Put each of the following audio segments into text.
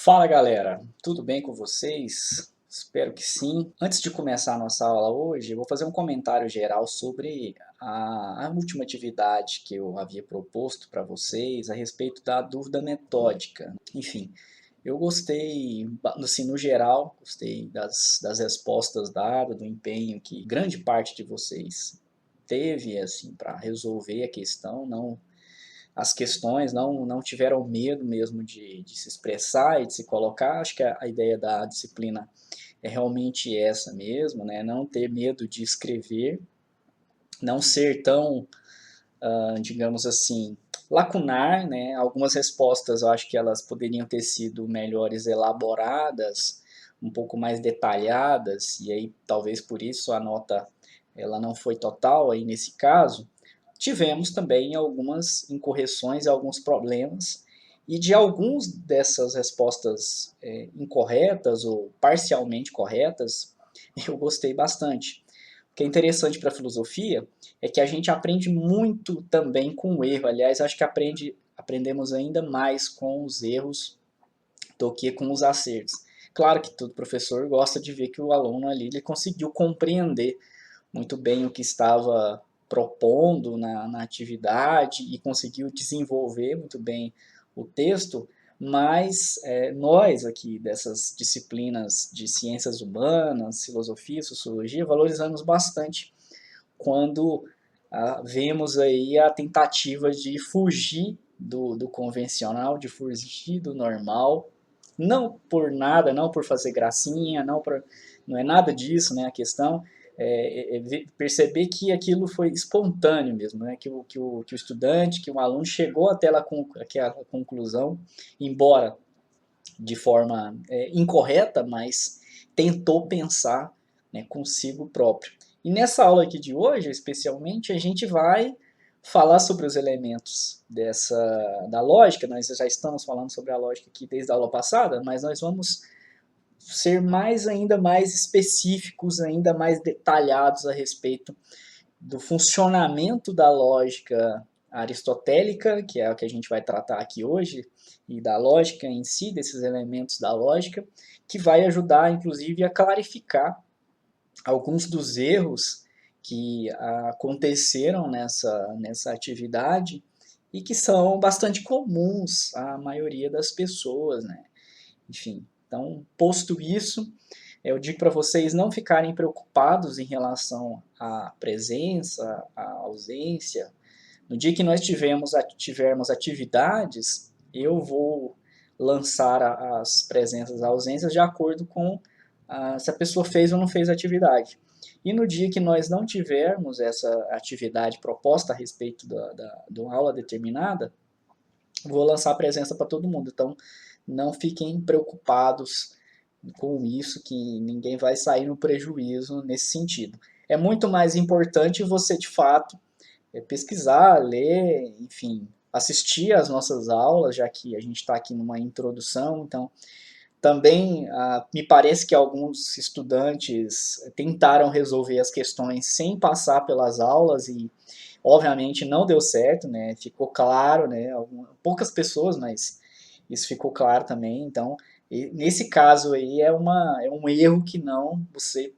Fala galera, tudo bem com vocês? Espero que sim. Antes de começar a nossa aula hoje, eu vou fazer um comentário geral sobre a última atividade que eu havia proposto para vocês a respeito da dúvida metódica. Enfim, eu gostei, assim, no geral, gostei das respostas dadas, do empenho que grande parte de vocês teve assim, para resolver a questão, não as questões, não tiveram medo mesmo de se expressar e de se colocar. Acho que a ideia da disciplina é realmente essa mesmo, né? Não ter medo de escrever, não ser tão, digamos assim, lacunar, né? Algumas respostas eu acho que elas poderiam ter sido melhores elaboradas, um pouco mais detalhadas, e aí talvez por isso a nota ela não foi total aí nesse caso. Tivemos também algumas incorreções e alguns problemas, e de alguns dessas respostas incorretas ou parcialmente corretas, eu gostei bastante. O que é interessante para a filosofia é que a gente aprende muito também com o erro. Aliás, acho que aprendemos ainda mais com os erros do que com os acertos. Claro que todo professor gosta de ver que o aluno ali ele conseguiu compreender muito bem o que estava propondo na atividade e conseguiu desenvolver muito bem o texto, mas nós aqui dessas disciplinas de ciências humanas, filosofia, sociologia, valorizamos bastante quando vemos aí a tentativa de fugir do convencional, de fugir do normal, não por nada, não por fazer gracinha, não é nada disso, né, a questão perceber que aquilo foi espontâneo mesmo, né? Que o estudante, que o aluno chegou até aquela conclusão, embora de forma incorreta, mas tentou pensar, né, consigo próprio. E nessa aula aqui de hoje, especialmente, a gente vai falar sobre os elementos da lógica. Nós já estamos falando sobre a lógica aqui desde a aula passada, mas nós vamos ser ainda mais específicos, ainda mais detalhados a respeito do funcionamento da lógica aristotélica, que é o que a gente vai tratar aqui hoje, e da lógica em si, desses elementos da lógica, que vai ajudar, inclusive, a clarificar alguns dos erros que aconteceram nessa atividade e que são bastante comuns à maioria das pessoas, né? Enfim, então, posto isso, eu digo para vocês não ficarem preocupados em relação à presença, à ausência. No dia que nós tivermos atividades, eu vou lançar as presenças e ausências de acordo com se a pessoa fez ou não fez a atividade. E no dia que nós não tivermos essa atividade proposta a respeito de uma aula determinada, vou lançar a presença para todo mundo. Então, não fiquem preocupados com isso, que ninguém vai sair no prejuízo nesse sentido. É muito mais importante você, de fato, pesquisar, ler, enfim, assistir às nossas aulas, já que a gente está aqui numa introdução. Então, também me parece que alguns estudantes tentaram resolver as questões sem passar pelas aulas e, obviamente, não deu certo, né? Ficou claro, né? Poucas pessoas, mas isso ficou claro também. Então, nesse caso aí é um erro que você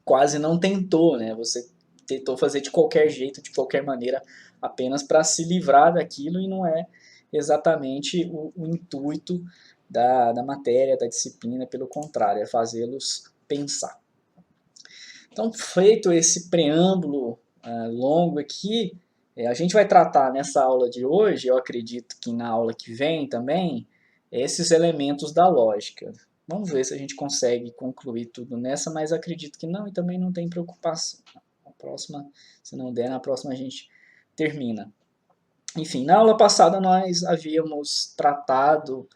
quase não tentou, né? Você tentou fazer de qualquer jeito, de qualquer maneira, apenas para se livrar daquilo e não é exatamente o intuito da matéria, da disciplina, pelo contrário, é fazê-los pensar. Então, feito esse preâmbulo longo aqui, a gente vai tratar nessa aula de hoje, eu acredito que na aula que vem também, esses elementos da lógica. Vamos ver se a gente consegue concluir tudo nessa, mas acredito que não e também não tem preocupação. Na próxima, se não der, na próxima a gente termina. Enfim, na aula passada nós havíamos tratado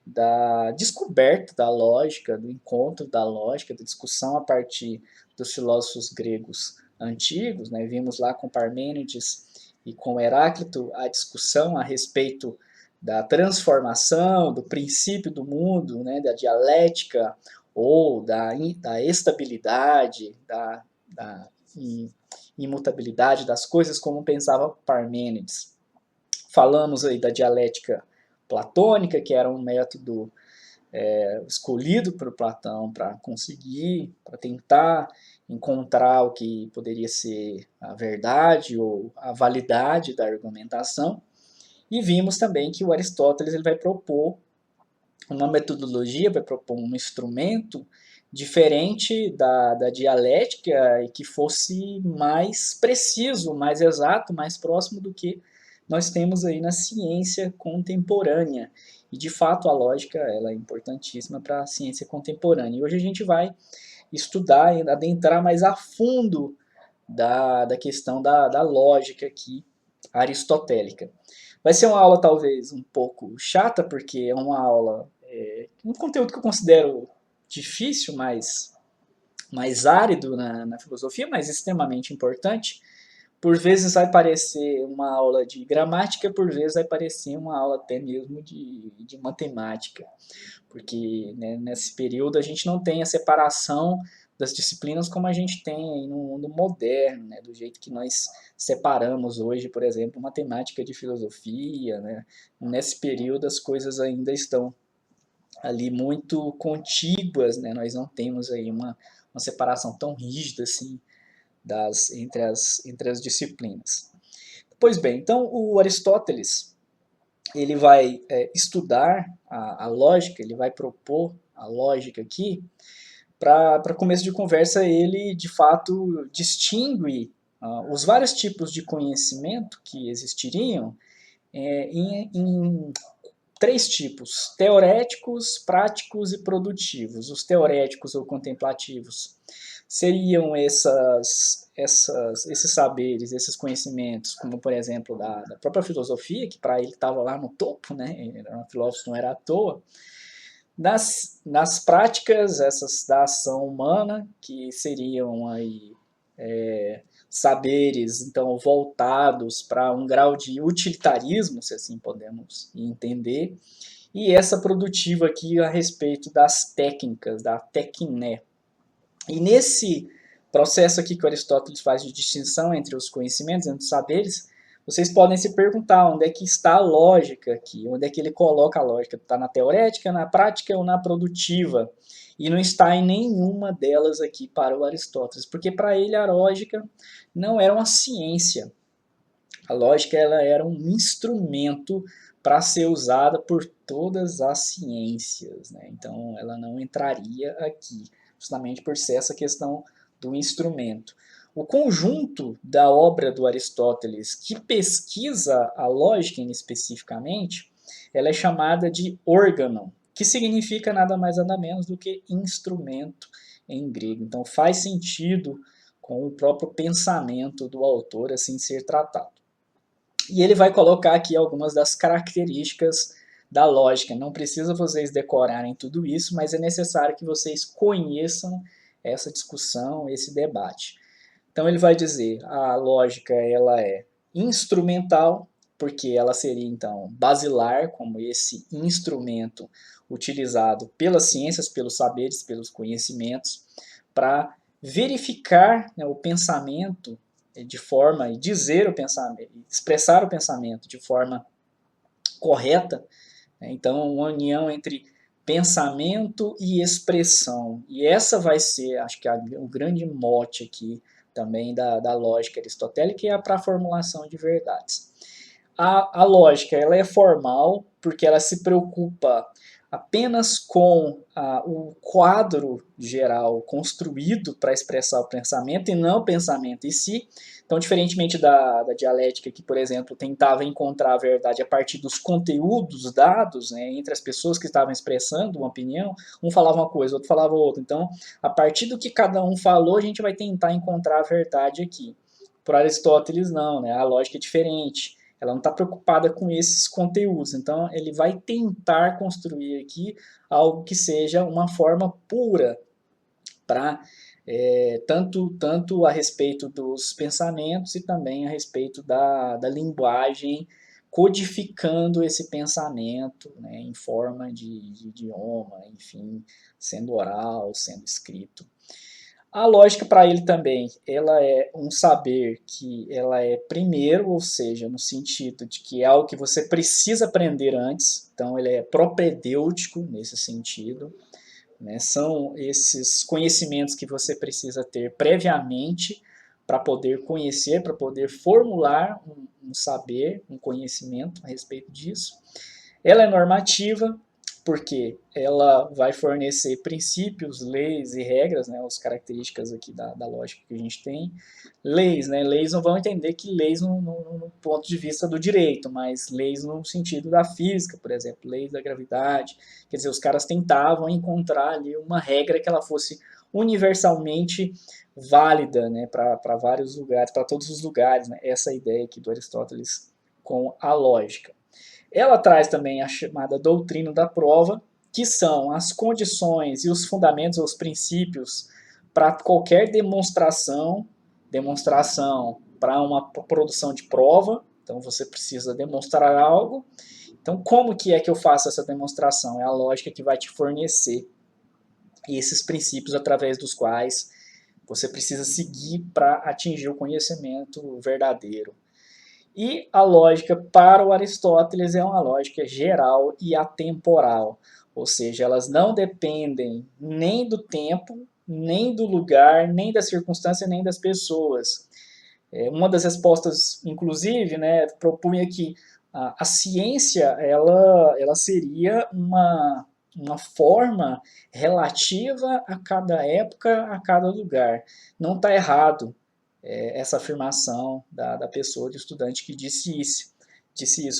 da descoberta da lógica, do encontro da lógica, da discussão a partir dos filósofos gregos antigos, né? Vimos lá com Parmênides e com Heráclito a discussão a respeito da transformação, do princípio do mundo, né? Da dialética ou da estabilidade, da imutabilidade das coisas, como pensava Parmênides. Falamos aí da dialética platônica, que era um método escolhido por Platão para conseguir, para tentar encontrar o que poderia ser a verdade ou a validade da argumentação. E vimos também que o Aristóteles ele vai propor uma metodologia, vai propor um instrumento diferente da dialética e que fosse mais preciso, mais exato, mais próximo do que nós temos aí na ciência contemporânea. E de fato a lógica ela é importantíssima para a ciência contemporânea. E hoje a gente vai estudar e adentrar mais a fundo da questão da lógica aqui aristotélica. Vai ser uma aula talvez um pouco chata, porque é uma aula, um conteúdo que eu considero difícil, mais árido na filosofia, mas extremamente importante. Por vezes vai parecer uma aula de gramática, por vezes vai parecer uma aula até mesmo de matemática, porque né, nesse período a gente não tem a separação das disciplinas como a gente tem aí no mundo moderno, né, do jeito que nós separamos hoje, por exemplo, matemática de filosofia, né? Nesse período as coisas ainda estão ali muito contíguas, né? Nós não temos aí uma separação tão rígida assim entre as disciplinas. Pois bem, então o Aristóteles ele vai estudar a lógica, ele vai propor a lógica aqui. Para começo de conversa, ele de fato distingue os vários tipos de conhecimento que existiriam em três tipos: teoréticos, práticos e produtivos. Os teoréticos ou contemplativos seriam esses saberes, esses conhecimentos, como por exemplo da própria filosofia, que para ele estava lá no topo, né? Ele era um filósofo, não era à toa. Nas práticas, essas da ação humana, que seriam aí saberes então voltados para um grau de utilitarismo, se assim podemos entender, e essa produtiva aqui a respeito das técnicas, da tecné. E nesse processo aqui que Aristóteles faz de distinção entre os conhecimentos, entre os saberes, vocês podem se perguntar onde é que está a lógica aqui, onde é que ele coloca a lógica. Está na teorética, na prática ou na produtiva? E não está em nenhuma delas aqui para o Aristóteles, porque para ele a lógica não era uma ciência. A lógica ela era um instrumento para ser usada por todas as ciências, né? Então ela não entraria aqui, justamente por ser essa questão do instrumento. O conjunto da obra do Aristóteles que pesquisa a lógica especificamente, ela é chamada de órgão, que significa nada mais nada menos do que instrumento em grego. Então faz sentido com o próprio pensamento do autor assim ser tratado. E ele vai colocar aqui algumas das características da lógica. Não precisa vocês decorarem tudo isso, mas é necessário que vocês conheçam essa discussão, esse debate. Então ele vai dizer, a lógica ela é instrumental, porque ela seria então basilar, como esse instrumento utilizado pelas ciências, pelos saberes, pelos conhecimentos, para verificar, né, o pensamento de forma, e dizer o pensamento, expressar o pensamento de forma correta, né? Então uma união entre pensamento e expressão, e essa vai ser, acho que o grande mote aqui também da lógica aristotélica, e é para a formulação de verdades. A lógica ela é formal porque ela se preocupa apenas com o quadro geral construído para expressar o pensamento e não o pensamento em si. Então, diferentemente da dialética, que, por exemplo, tentava encontrar a verdade a partir dos conteúdos dados, né, entre as pessoas que estavam expressando uma opinião, um falava uma coisa, outro falava outra. Então, a partir do que cada um falou, a gente vai tentar encontrar a verdade aqui. Por Aristóteles, não, né? A lógica é diferente. Ela não está preocupada com esses conteúdos. Então, ele vai tentar construir aqui algo que seja uma forma pura para tanto a respeito dos pensamentos e também a respeito da linguagem, codificando esse pensamento, né, em forma de idioma, enfim, sendo oral, sendo escrito. A lógica para ele também, ela é um saber que ela é primeiro, ou seja, no sentido de que é algo que você precisa aprender antes, então ele é propedêutico nesse sentido, né? São esses conhecimentos que você precisa ter previamente para poder conhecer, para poder formular um saber, um conhecimento a respeito disso. Ela é normativa, porque ela vai fornecer princípios, leis e regras, né, as características aqui da lógica que a gente tem. Leis, né, leis não vão entender que leis no ponto de vista do direito, mas leis no sentido da física, por exemplo, leis da gravidade. Quer dizer, os caras tentavam encontrar ali uma regra que ela fosse universalmente válida, né, para vários lugares, para todos os lugares, né, essa ideia aqui do Aristóteles com a lógica. Ela traz também a chamada doutrina da prova, que são as condições e os fundamentos, os princípios para qualquer demonstração para uma produção de prova. Então você precisa demonstrar algo. Então como que é que eu faço essa demonstração? É a lógica que vai te fornecer esses princípios através dos quais você precisa seguir para atingir o conhecimento verdadeiro. E a lógica para o Aristóteles é uma lógica geral e atemporal, ou seja, elas não dependem nem do tempo, nem do lugar, nem da circunstância, nem das pessoas. Uma das respostas, inclusive, né, propunha que a ciência ela seria uma forma relativa a cada época, a cada lugar. Não está errado essa afirmação da pessoa, do estudante que disse isso,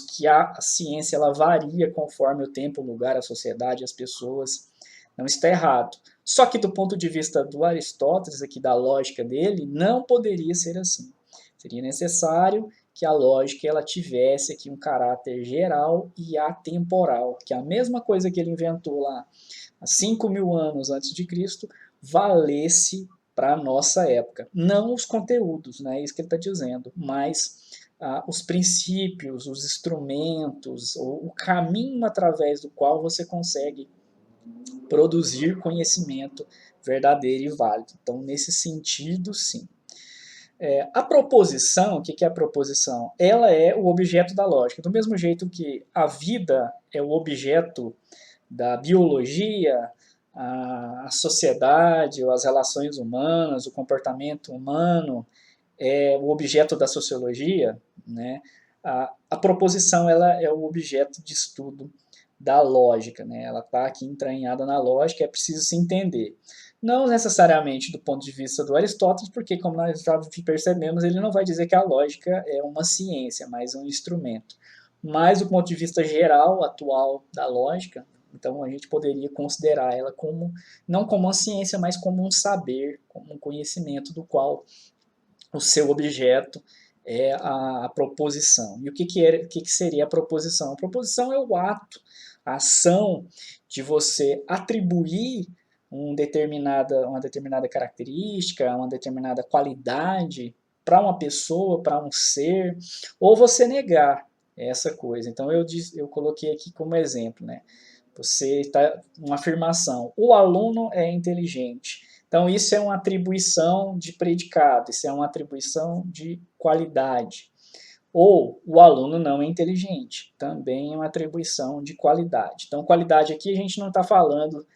que a ciência ela varia conforme o tempo, o lugar, a sociedade, as pessoas. Não está errado. Só que do ponto de vista do Aristóteles, aqui da lógica dele, não poderia ser assim. Seria necessário que a lógica ela tivesse aqui um caráter geral e atemporal, que a mesma coisa que ele inventou lá há 5.000 anos antes de Cristo valesse para a nossa época. Não os conteúdos, né, é isso que ele está dizendo, mas os princípios, os instrumentos, o caminho através do qual você consegue produzir conhecimento verdadeiro e válido. Então, nesse sentido, sim. A proposição, o que é a proposição? Ela é o objeto da lógica. Do mesmo jeito que a vida é o objeto da biologia, a sociedade, as relações humanas, o comportamento humano é o objeto da sociologia, né? A proposição ela é o objeto de estudo da lógica, né? Ela está aqui entranhada na lógica, é preciso se entender. Não necessariamente do ponto de vista do Aristóteles, porque, como nós já percebemos, ele não vai dizer que a lógica é uma ciência, mas um instrumento. Mas, do ponto de vista geral, atual da lógica, então a gente poderia considerar ela como, não como uma ciência, mas como um saber, como um conhecimento do qual o seu objeto é a proposição. E o que seria a proposição? A proposição é o ato, a ação de você atribuir uma determinada característica, uma determinada qualidade para uma pessoa, para um ser, ou você negar essa coisa. Então eu coloquei aqui como exemplo, né? Você está uma afirmação: o aluno é inteligente. Então isso é uma atribuição de predicado, isso é uma atribuição de qualidade. Ou o aluno não é inteligente, também é uma atribuição de qualidade. Então qualidade aqui a gente não está falando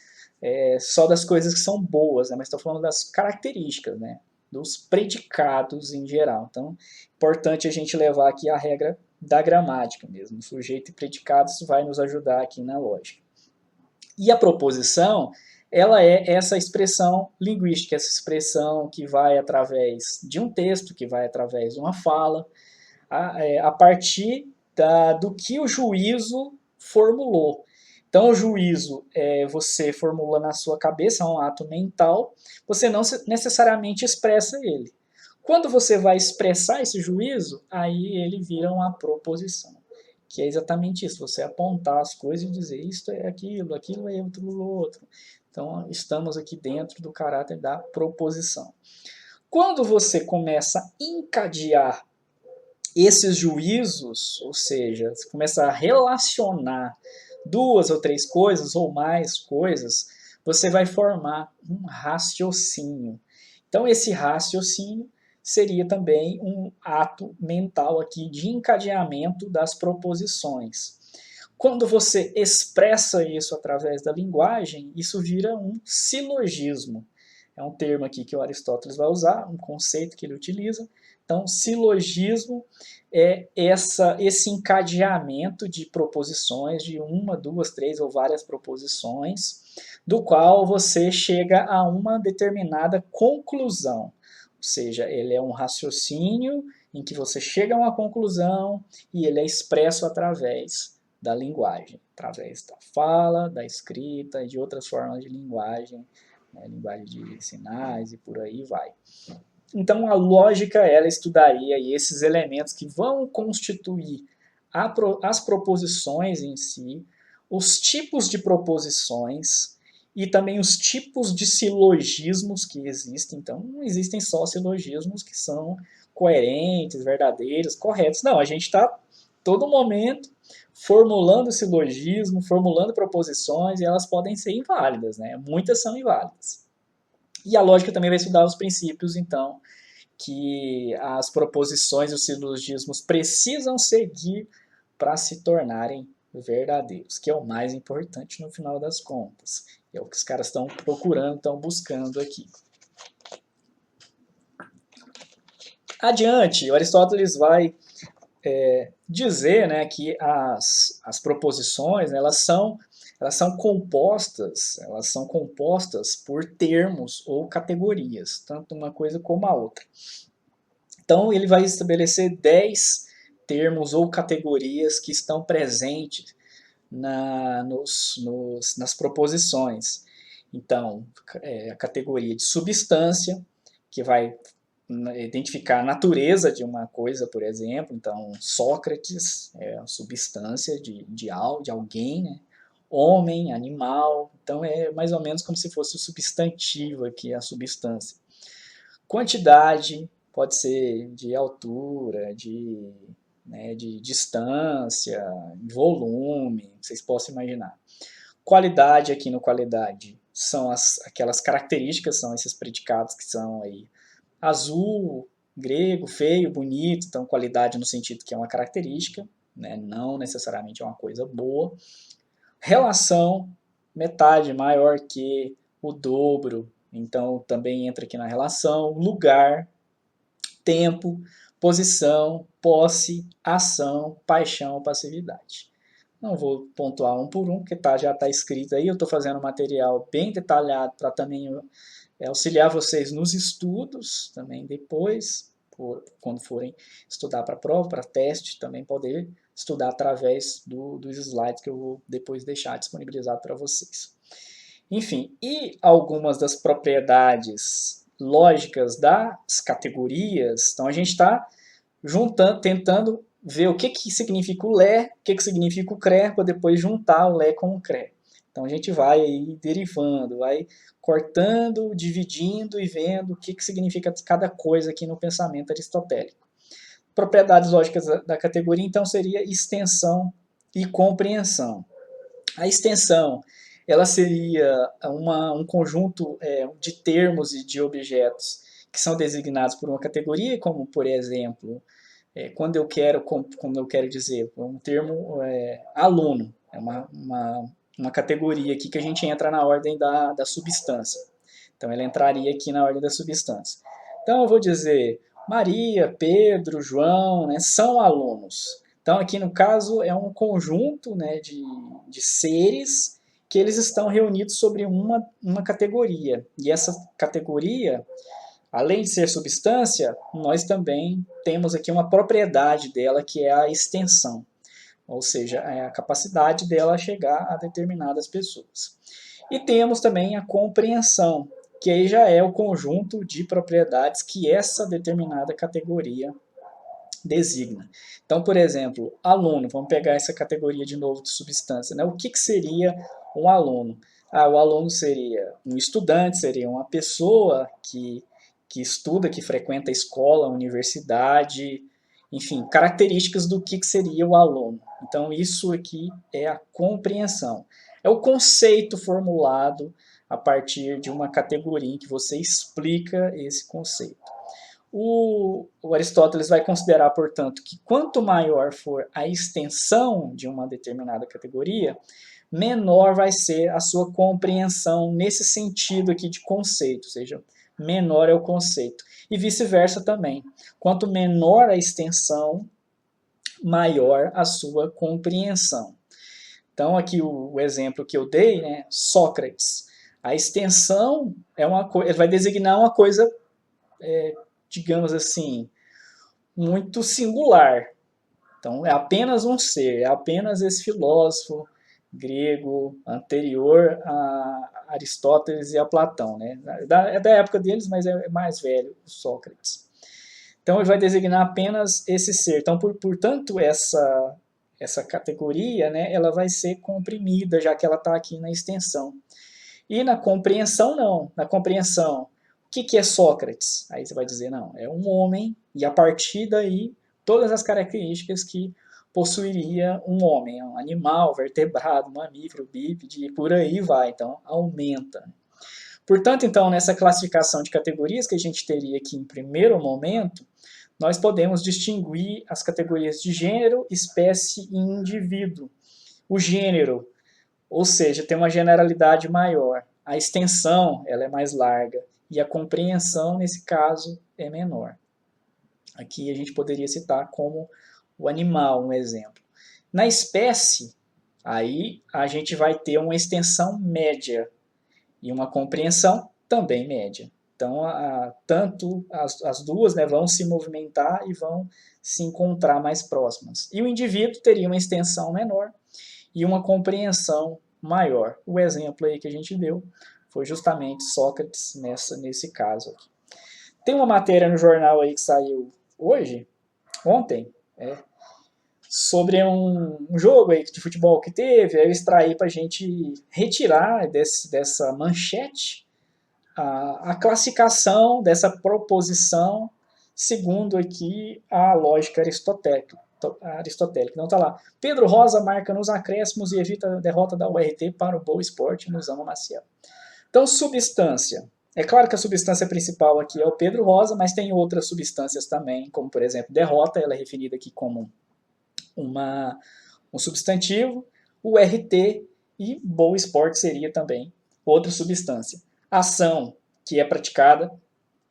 só das coisas que são boas, né, mas está falando das características, né, dos predicados em geral. Então é importante a gente levar aqui a regra da gramática mesmo. Sujeito e predicado, isso vai nos ajudar aqui na lógica. E a proposição, ela é essa expressão linguística, essa expressão que vai através de um texto, que vai através de uma fala, a partir do que o juízo formulou. Então, o juízo você formula na sua cabeça, é um ato mental, você não necessariamente expressa ele. Quando você vai expressar esse juízo, aí ele vira uma proposição, que é exatamente isso, você apontar as coisas e dizer isto é aquilo, aquilo é outro. Então, estamos aqui dentro do caráter da proposição. Quando você começa a encadear esses juízos, ou seja, você começa a relacionar duas ou três coisas ou mais coisas, você vai formar um raciocínio. Então, esse raciocínio seria também um ato mental aqui de encadeamento das proposições. Quando você expressa isso através da linguagem, isso vira um silogismo. É um termo aqui que o Aristóteles vai usar, um conceito que ele utiliza. Então, silogismo é esse encadeamento de proposições, de uma, duas, três ou várias proposições, do qual você chega a uma determinada conclusão. Ou seja, ele é um raciocínio em que você chega a uma conclusão e ele é expresso através da linguagem, através da fala, da escrita e de outras formas de linguagem, né, linguagem de sinais e por aí vai. Então, a lógica, ela estudaria esses elementos que vão constituir as proposições em si, os tipos de proposições e também os tipos de silogismos que existem. Então, não existem só silogismos que são coerentes, verdadeiros, corretos. Não, a gente está todo momento formulando silogismo, formulando proposições e elas podem ser inválidas, né? Muitas são inválidas. E a lógica também vai estudar os princípios, então, que as proposições e os silogismos precisam seguir para se tornarem verdadeiros, que é o mais importante no final das contas. É o que os caras estão procurando, estão buscando aqui. Adiante, Aristóteles vai dizer, né, que as proposições, né, elas são compostas por termos ou categorias, tanto uma coisa como a outra. Então, ele vai estabelecer 10 termos ou categorias que estão presentes nas proposições. Então, a categoria de substância, que vai identificar a natureza de uma coisa, por exemplo. Então, Sócrates é a substância de alguém, né? Homem, animal. Então, é mais ou menos como se fosse o substantivo aqui, a substância. Quantidade pode ser de altura, de distância, volume, vocês possam imaginar. Qualidade, aqui no qualidade, são aquelas características, são esses predicados que são aí azul, grego, feio, bonito, então qualidade no sentido que é uma característica, né? Não necessariamente é uma coisa boa. Relação, metade maior que o dobro, então também entra aqui na relação. Lugar, tempo, posição, posse, ação, paixão, passividade. Não vou pontuar um por um, porque já está escrito aí. Eu estou fazendo um material bem detalhado para também auxiliar vocês nos estudos, também depois, quando forem estudar para prova, para teste, também poder estudar através dos slides que eu vou depois deixar disponibilizado para vocês. Enfim, e algumas das propriedades lógicas das categorias, então a gente está tentando ver o que significa o lé, o que significa o cré, para depois juntar o lé com o cré. Então a gente vai aí derivando, vai cortando, dividindo e vendo o que significa cada coisa aqui no pensamento aristotélico. Propriedades lógicas da categoria, então, seria extensão e compreensão. A extensão, ela seria um conjunto de termos e de objetos que são designados por uma categoria, como, por exemplo, quando eu quero, como eu quero dizer, um termo aluno, é uma categoria aqui que a gente entra na ordem da substância. Então, ela entraria aqui na ordem da substância. Então, eu vou dizer Maria, Pedro, João, né, são alunos. Então, aqui no caso, é um conjunto, né, de seres que eles estão reunidos sobre uma categoria. E essa categoria, além de ser substância, nós também temos aqui uma propriedade dela, que é a extensão. Ou seja, é a capacidade dela chegar a determinadas pessoas. E temos também a compreensão, que aí já é o conjunto de propriedades que essa determinada categoria designa. Então, por exemplo, aluno, vamos pegar essa categoria de novo de substância, né? O que seria um aluno? O aluno seria um estudante, seria uma pessoa que estuda, que frequenta a escola, a universidade, enfim, características do que seria o aluno. Então, isso aqui é a compreensão. É o conceito formulado a partir de uma categoria em que você explica esse conceito. O Aristóteles vai considerar, portanto, que quanto maior for a extensão de uma determinada categoria, menor vai ser a sua compreensão nesse sentido aqui de conceito, ou seja, menor é o conceito. E vice-versa também. Quanto menor a extensão, maior a sua compreensão. Então, aqui o exemplo que eu dei, né, Sócrates. A extensão é ele vai designar uma coisa, digamos assim, muito singular. Então, é apenas um ser, é apenas esse filósofo grego anterior a Aristóteles e a Platão, né? É da época deles, mas é mais velho, o Sócrates. Então, ele vai designar apenas esse ser. Então, portanto, essa categoria, né, ela vai ser comprimida, já que ela está aqui na extensão. E na compreensão, não. Na compreensão, o que é Sócrates? Aí você vai dizer, não, é um homem, e a partir daí, todas as características que possuiria um homem, um animal, vertebrado, mamífero, bípede, e por aí vai. Então, aumenta. Portanto, então, nessa classificação de categorias que a gente teria aqui em primeiro momento, nós podemos distinguir as categorias de gênero, espécie e indivíduo. O gênero, ou seja, tem uma generalidade maior. A extensão ela é mais larga e a compreensão, nesse caso, é menor. Aqui a gente poderia citar como o animal, um exemplo. Na espécie, aí a gente vai ter uma extensão média e uma compreensão também média. Então, tanto as duas, né, vão se movimentar e vão se encontrar mais próximas. E o indivíduo teria uma extensão menor e uma compreensão maior. O exemplo aí que a gente deu foi justamente Sócrates nesse caso aqui. Tem uma matéria no jornal aí que saiu ontem, sobre um jogo aí de futebol que teve. Aí eu extraí para a gente retirar dessa manchete a classificação dessa proposição segundo aqui a lógica aristotélica. Não está lá. Pedro Rosa marca nos acréscimos e evita a derrota da URT para o Boa Esporte no Zama Maciel. Então, substância. É claro que a substância principal aqui é o Pedro Rosa, mas tem outras substâncias também, como por exemplo, derrota, ela é referida aqui como um substantivo, o RT e Boa Esporte seria também outra substância. Ação, que é praticada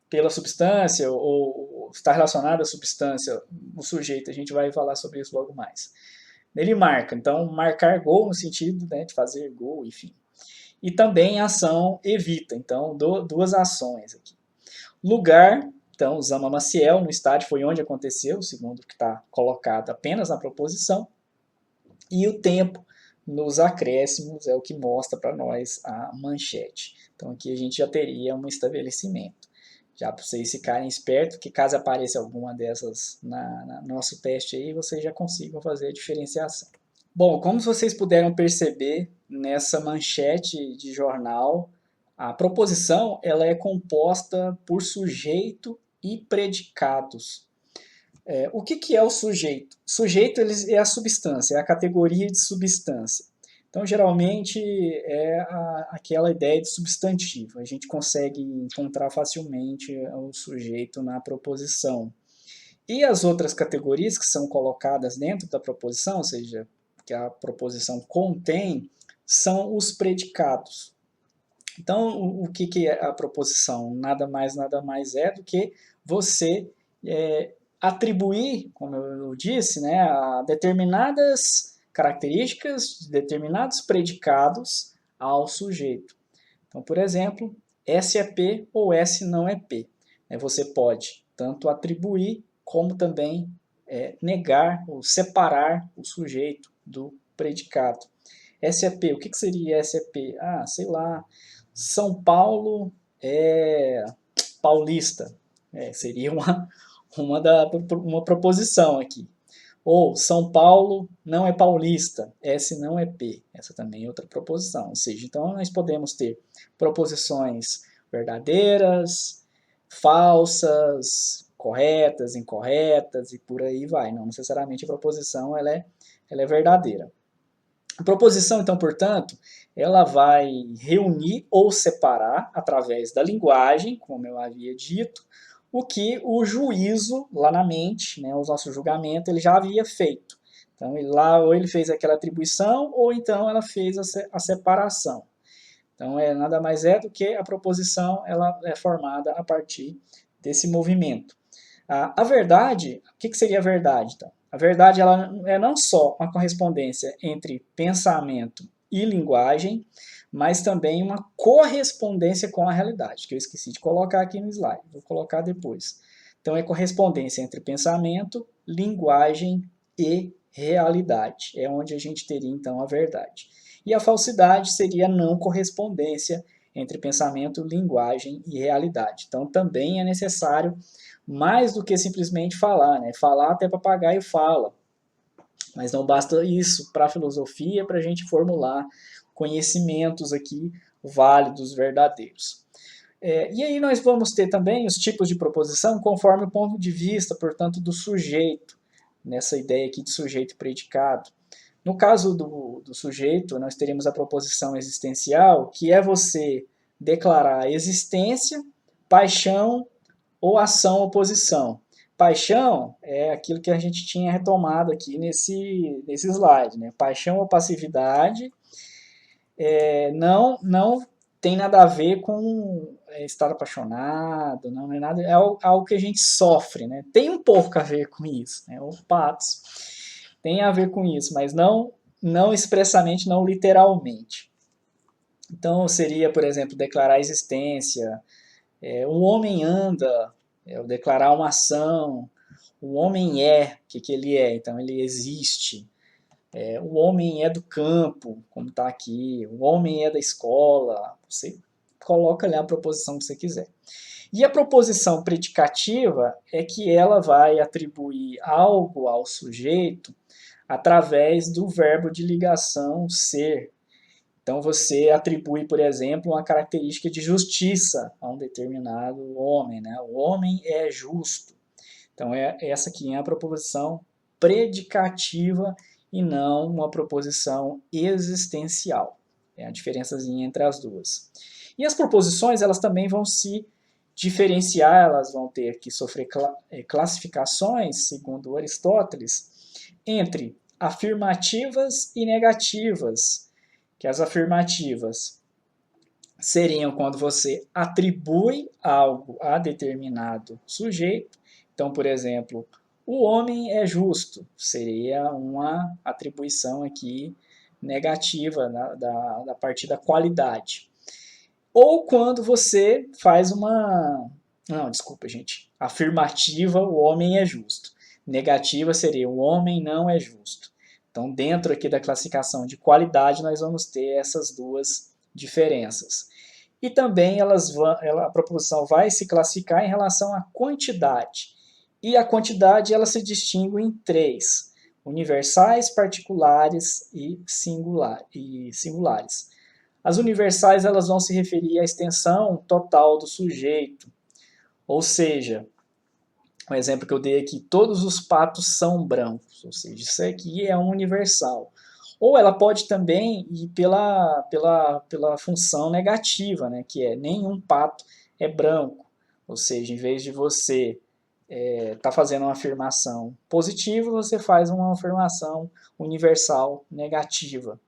pela substância ou está relacionada à substância, o sujeito, a gente vai falar sobre isso logo mais. Ele marca, então marcar gol no sentido, né, de fazer gol, enfim. E também a ação evita, então duas ações aqui. Lugar, então Zama Maciel, no estádio, foi onde aconteceu, segundo o que está colocado apenas na proposição. E o tempo nos acréscimos é o que mostra para nós a manchete. Então aqui a gente já teria um estabelecimento. Já para vocês ficarem espertos, que caso apareça alguma dessas no nosso teste aí, vocês já consigam fazer a diferenciação. Bom, como vocês puderam perceber nessa manchete de jornal, a proposição ela é composta por sujeito e predicados. O que é o sujeito? Sujeito é a substância, é a categoria de substância. Então, geralmente, é aquela ideia de substantivo. A gente consegue encontrar facilmente o sujeito na proposição. E as outras categorias que são colocadas dentro da proposição, ou seja, que a proposição contém, são os predicados. Então, o que é a proposição? Nada mais é do que você atribuir, como eu disse, né, a determinadas características, determinados predicados ao sujeito. Então, por exemplo, S é P ou S não é P. Você pode tanto atribuir como também negar ou separar o sujeito do predicado. SAP, o que seria SAP? Sei lá, São Paulo é paulista. Seria uma proposição aqui. Ou São Paulo não é paulista, S não é P. Essa também é outra proposição. Ou seja, então nós podemos ter proposições verdadeiras, falsas, corretas, incorretas e por aí vai. Não necessariamente a proposição ela é verdadeira. A proposição, então, portanto, ela vai reunir ou separar, através da linguagem, como eu havia dito, o que o juízo lá na mente, né, o nosso julgamento, ele já havia feito. Então, ou ele fez aquela atribuição, ou então ela fez a separação. Então, nada mais é do que a proposição, ela é formada a partir desse movimento. A verdade, o que seria a verdade? Então? A verdade ela é não só uma correspondência entre pensamento e linguagem, mas também uma correspondência com a realidade, que eu esqueci de colocar aqui no slide, vou colocar depois. Então, é correspondência entre pensamento, linguagem e realidade. É onde a gente teria, então, a verdade. E a falsidade seria a não correspondência entre pensamento, linguagem e realidade. Então, também é necessário mais do que simplesmente falar, né? Falar até papagaio fala, mas não basta isso para a filosofia, para a gente formular conhecimentos aqui válidos, verdadeiros. E aí nós vamos ter também os tipos de proposição conforme o ponto de vista, portanto, do sujeito, nessa ideia aqui de sujeito e predicado. No caso do sujeito, nós teremos a proposição existencial, que é você declarar existência, paixão ou ação ou posição. Paixão é aquilo que a gente tinha retomado aqui nesse slide. Né? Paixão ou passividade não tem nada a ver com estar apaixonado, não é nada, é algo que a gente sofre. Né? Tem um pouco a ver com isso. Né? O patos tem a ver com isso, mas não expressamente, não literalmente. Então, seria, por exemplo, declarar a existência, o homem anda, declarar uma ação, o homem é, o que ele é? Então, ele existe. O homem é do campo, como está aqui, o homem é da escola, você coloca ali a proposição que você quiser. E a proposição predicativa é que ela vai atribuir algo ao sujeito através do verbo de ligação ser. Então você atribui, por exemplo, uma característica de justiça a um determinado homem. Né? O homem é justo. Então essa aqui é a proposição predicativa e não uma proposição existencial. É a diferençazinha entre as duas. E as proposições elas também vão se diferenciar, elas vão ter que sofrer classificações, segundo Aristóteles, entre afirmativas e negativas, que as afirmativas seriam quando você atribui algo a determinado sujeito. Então, por exemplo, o homem é justo, seria uma atribuição aqui negativa da parte da qualidade. Ou quando você faz uma... Não, desculpa, gente. Afirmativa, o homem é justo. Negativa seria o homem não é justo. Então, dentro aqui da classificação de qualidade, nós vamos ter essas duas diferenças. E também a proposição vai se classificar em relação à quantidade. E a quantidade ela se distingue em três: universais, particulares e singulares. As universais elas vão se referir à extensão total do sujeito. Ou seja, o exemplo que eu dei aqui, todos os patos são brancos. Ou seja, isso aqui é um universal. Ou ela pode também ir pela função negativa, né, que é nenhum pato é branco. Ou seja, em vez de você estar fazendo uma afirmação positiva, você faz uma afirmação universal negativa.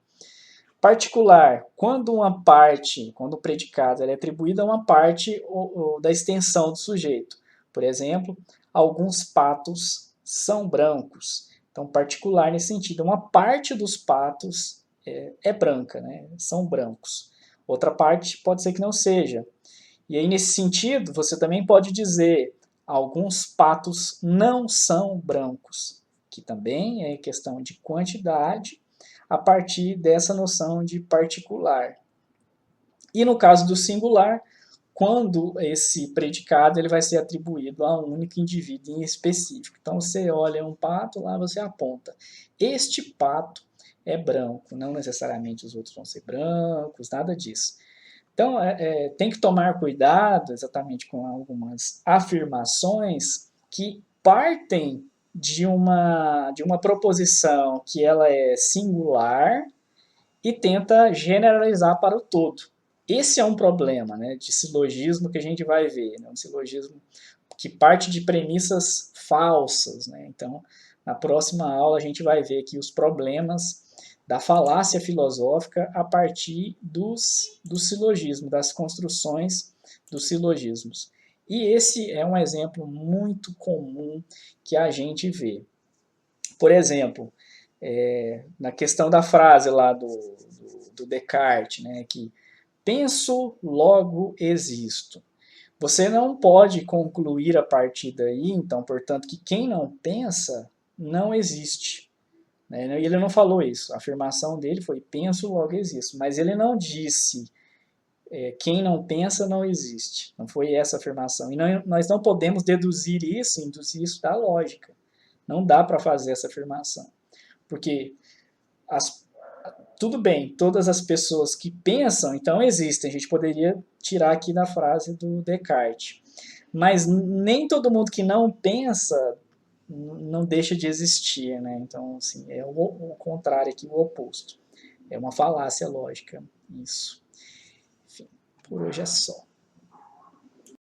Particular, quando o predicado é atribuído a uma parte da extensão do sujeito. Por exemplo, alguns patos são brancos. Então, particular nesse sentido, uma parte dos patos é branca, né? São brancos. Outra parte pode ser que não seja. E aí, nesse sentido, você também pode dizer alguns patos não são brancos, que também é questão de quantidade a partir dessa noção de particular. E no caso do singular, quando esse predicado ele vai ser atribuído a um único indivíduo em específico. Então você olha um pato, lá você aponta. Este pato é branco, não necessariamente os outros vão ser brancos, nada disso. Então tem que tomar cuidado exatamente com algumas afirmações que partem de uma proposição que ela é singular e tenta generalizar para o todo. Esse é um problema, né, de silogismo que a gente vai ver, né, um silogismo que parte de premissas falsas, né? Então, na próxima aula a gente vai ver aqui os problemas da falácia filosófica a partir dos silogismos, das construções dos silogismos. E esse é um exemplo muito comum que a gente vê. Por exemplo, na questão da frase lá do Descartes, né, que penso, logo existo. Você não pode concluir a partir daí, então, portanto, que quem não pensa não existe. Né? Ele não falou isso. A afirmação dele foi penso, logo existo. Mas ele não disse quem não pensa não existe. Não foi essa a afirmação. E nós não podemos deduzir isso, induzir isso da lógica. Não dá para fazer essa afirmação. Porque tudo bem, todas as pessoas que pensam, então existem. A gente poderia tirar aqui da frase do Descartes. Mas nem todo mundo que não pensa não deixa de existir, né? Então, assim, é o contrário aqui, o oposto. É uma falácia lógica, isso. Enfim, por hoje é só.